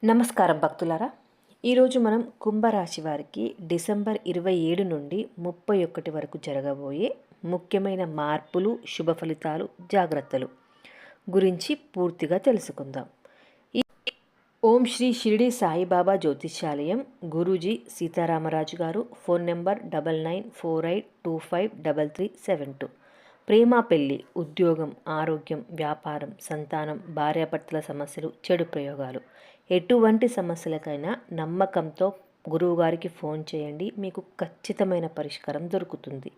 నమస్కారం భక్తులారా. ఈరోజు మనం కుంభరాశి వారికి డిసెంబర్ 27 నుండి 31 వరకు జరగబోయే ముఖ్యమైన మార్పులు, శుభ ఫలితాలు, జాగ్రత్తలు గురించి పూర్తిగా తెలుసుకుందాం. ఓం శ్రీ షిరిడి సాయిబాబా జ్యోతిష్యాలయం, గురూజీ సీతారామరాజు గారు. Phone number 9948253372. ప్రేమ, పెళ్లి, ఉద్యోగం, ఆరోగ్యం, వ్యాపారం, సంతానం, భార్యాభర్తల సమస్యలు, చెడు ప్రయోగాలు, ఎటువంటి సమస్యలకైనా నమ్మకంతో గురువుగారికి ఫోన్ చేయండి. మీకు ఖచ్చితమైన పరిష్కారం దొరుకుతుంది.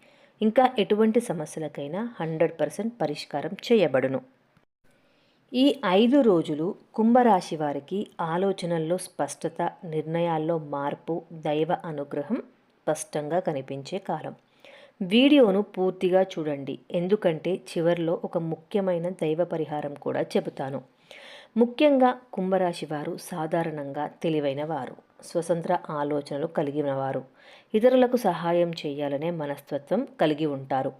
ఇంకా ఎటువంటి సమస్యలకైనా 100% పరిష్కారం చేయబడును. ఈ 5 రోజులు కుంభరాశి వారికి ఆలోచనల్లో స్పష్టత, నిర్ణయాల్లో మార్పు, దైవ అనుగ్రహం స్పష్టంగా కనిపించే కాలం. వీడియోను పూర్తిగా చూడండి, ఎందుకంటే చివరిలో ఒక ముఖ్యమైన దైవ పరిహారం కూడా చెబుతాను. ముఖ్యంగా కుంభరాశి వారు సాధారణంగా తెలివైన వారు, స్వతంత్ర ఆలోచనలు కలిగిన వారు, ఇతరులకు సహాయం చేయాలనే మనస్తత్వం కలిగి ఉంటారు.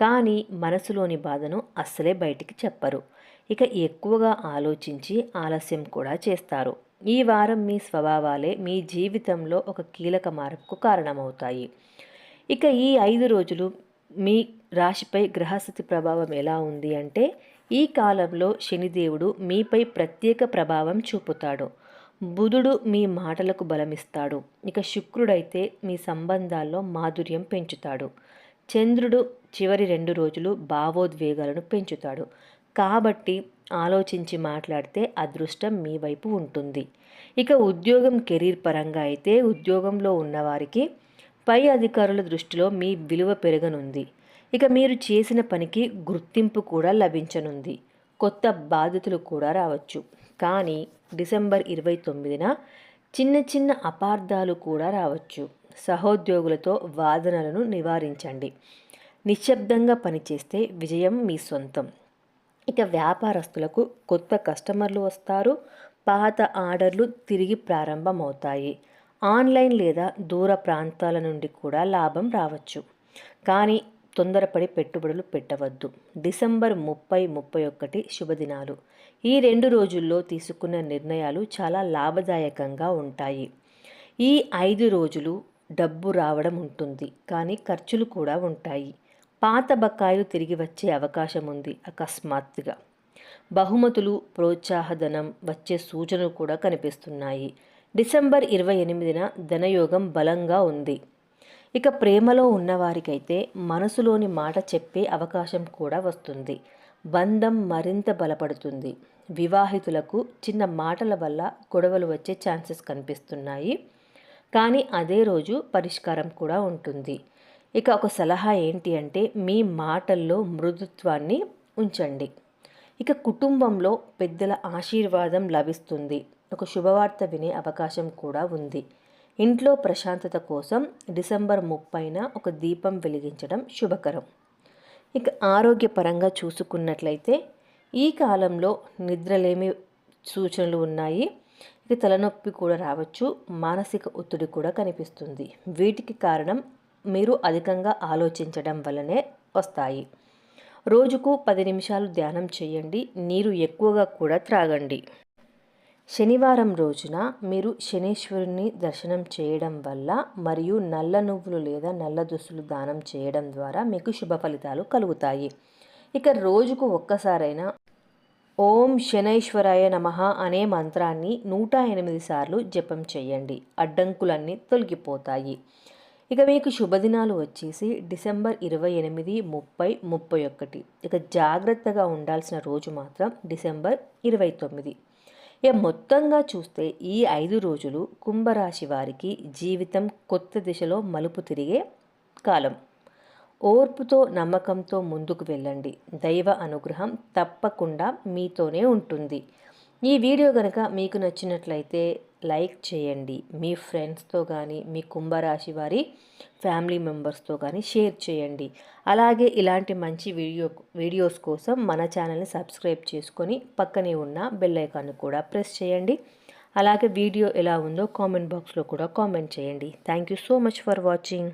కానీ మనసులోని బాధను అస్సలే బయటికి చెప్పరు. ఇక ఎక్కువగా ఆలోచించి ఆలస్యం కూడా చేస్తారు. ఈ వారం మీ స్వభావాలే మీ జీవితంలో ఒక కీలక మార్పుకు కారణమవుతాయి. ఇక ఈ 5 రోజులు మీ రాశిపై గ్రహస్థితి ప్రభావం ఎలా ఉంది అంటే, ఈ కాలంలో శనిదేవుడు మీపై ప్రత్యేక ప్రభావం చూపుతాడు. బుధుడు మీ మాటలకు బలమిస్తాడు. ఇక శుక్రుడైతే మీ సంబంధాల్లో మాధుర్యం పెంచుతాడు. చంద్రుడు చివరి 2 రోజులు భావోద్వేగాలను పెంచుతాడు. కాబట్టి ఆలోచించి మాట్లాడితే అదృష్టం మీ వైపు ఉంటుంది. ఇక ఉద్యోగం, కెరీర్ పరంగా అయితే ఉద్యోగంలో ఉన్నవారికి పై అధికారుల దృష్టిలో మీ విలువ పెరగనుంది. ఇక మీరు చేసిన పనికి గుర్తింపు కూడా లభించనుంది. కొత్త బాధ్యతలు కూడా రావచ్చు. కానీ డిసెంబర్ 29న చిన్న చిన్న అపార్థాలు కూడా రావచ్చు. సహోద్యోగులతో వాదనలను నివారించండి. నిశ్శబ్దంగా పనిచేస్తే విజయం మీ సొంతం. ఇక వ్యాపారస్తులకు కొత్త కస్టమర్లు వస్తారు. పాత ఆర్డర్లు తిరిగి ప్రారంభమవుతాయి. ఆన్లైన్ లేదా దూర ప్రాంతాల నుండి కూడా లాభం రావచ్చు. కానీ తొందరపడి పెట్టుబడులు పెట్టవద్దు. డిసెంబర్ 30, 31 శుభదినాలు. ఈ 2 రోజుల్లో తీసుకున్న నిర్ణయాలు చాలా లాభదాయకంగా ఉంటాయి. ఈ 5 రోజులు డబ్బు రావడం ఉంటుంది, కానీ ఖర్చులు కూడా ఉంటాయి. పాత బకాయిలు తిరిగి వచ్చే అవకాశం ఉంది. అకస్మాత్తుగా బహుమతులు, ప్రోత్సాహధనం వచ్చే సూచనలు కూడా కనిపిస్తున్నాయి. డిసెంబర్ 28న ధనయోగం బలంగా ఉంది. ఇక ప్రేమలో ఉన్నవారికైతే మనసులోని మాట చెప్పే అవకాశం కూడా వస్తుంది. బంధం మరింత బలపడుతుంది. వివాహితులకు చిన్న మాటల వల్ల గొడవలు వచ్చే ఛాన్సెస్ కనిపిస్తున్నాయి. కానీ అదే రోజు పరిష్కారం కూడా ఉంటుంది. ఇక ఒక సలహా ఏంటి అంటే, మీ మాటల్లో మృదుత్వాన్ని ఉంచండి. ఇక కుటుంబంలో పెద్దల ఆశీర్వాదం లభిస్తుంది. ఒక శుభవార్త వినే అవకాశం కూడా ఉంది. ఇంట్లో ప్రశాంతత కోసం డిసెంబర్ 30న ఒక దీపం వెలిగించడం శుభకరం. ఇక ఆరోగ్యపరంగా చూసుకున్నట్లయితే ఈ కాలంలో నిద్రలేమి సూచనలు ఉన్నాయి. ఇక తలనొప్పి కూడా రావచ్చు. మానసిక ఒత్తిడి కూడా కనిపిస్తుంది. వీటికి కారణం మీరు అధికంగా ఆలోచించడం వల్లనే వస్తాయి. రోజుకు 10 నిమిషాలు ధ్యానం చేయండి. నీరు ఎక్కువగా కూడా త్రాగండి. శనివారం రోజున మీరు శనీశ్వరుని దర్శనం చేయడం వల్ల మరియు నల్ల నువ్వులు లేదా నల్ల దుస్తులు దానం చేయడం ద్వారా మీకు శుభ ఫలితాలు కలుగుతాయి. ఇక రోజుకు ఒక్కసారైనా ఓం శనైశ్వరాయ నమః అనే మంత్రాన్ని 108 సార్లు జపం చేయండి. అడ్డంకులన్నీ తొలగిపోతాయి. ఇక మీకు శుభదినాలు వచ్చేసి డిసెంబర్ 28, 30, 31. ఇక జాగ్రత్తగా ఉండాల్సిన రోజు మాత్రం డిసెంబర్ 29. ఇక మొత్తంగా చూస్తే ఈ 5 రోజులు కుంభరాశి వారికి జీవితం కొత్త దిశలో మలుపు తిరిగే కాలం. ఓర్పుతో, నమ్మకంతో ముందుకు వెళ్ళండి. దైవ అనుగ్రహం తప్పకుండా మీతోనే ఉంటుంది. ఈ వీడియో కనుక మీకు నచ్చినట్లయితే లైక్ చేయండి. మీ ఫ్రెండ్స్తో కానీ, మీ కుంభరాశి వారి ఫ్యామిలీ మెంబర్స్తో కానీ షేర్ చేయండి. అలాగే ఇలాంటి మంచి వీడియోస్ కోసం మన ఛానల్ని సబ్స్క్రైబ్ చేసుకొని పక్కనే ఉన్న బెల్ ఐకాన్ని కూడా ప్రెస్ చేయండి. అలాగే వీడియో ఎలా ఉందో కామెంట్ బాక్స్లో కూడా కామెంట్ చేయండి. Thank you so much for watching.